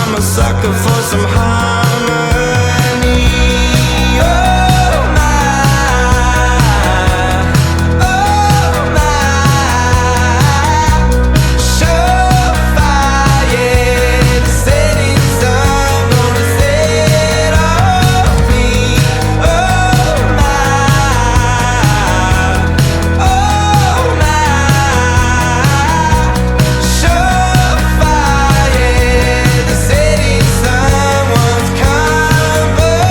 I'm a sucker for some harmony. Oh my, surefire, the setting sun gonna set off me. Oh my, surefire, the setting sun wants company.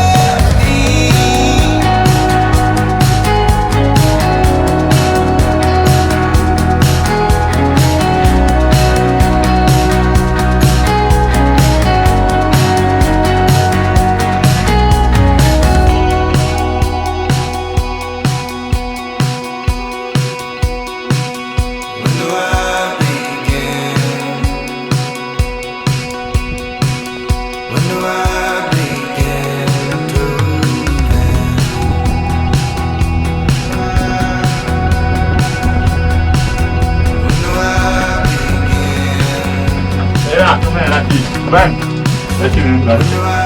When do I begin? When do I begin to end? When do I begin? Com'è la T? Ben? When do I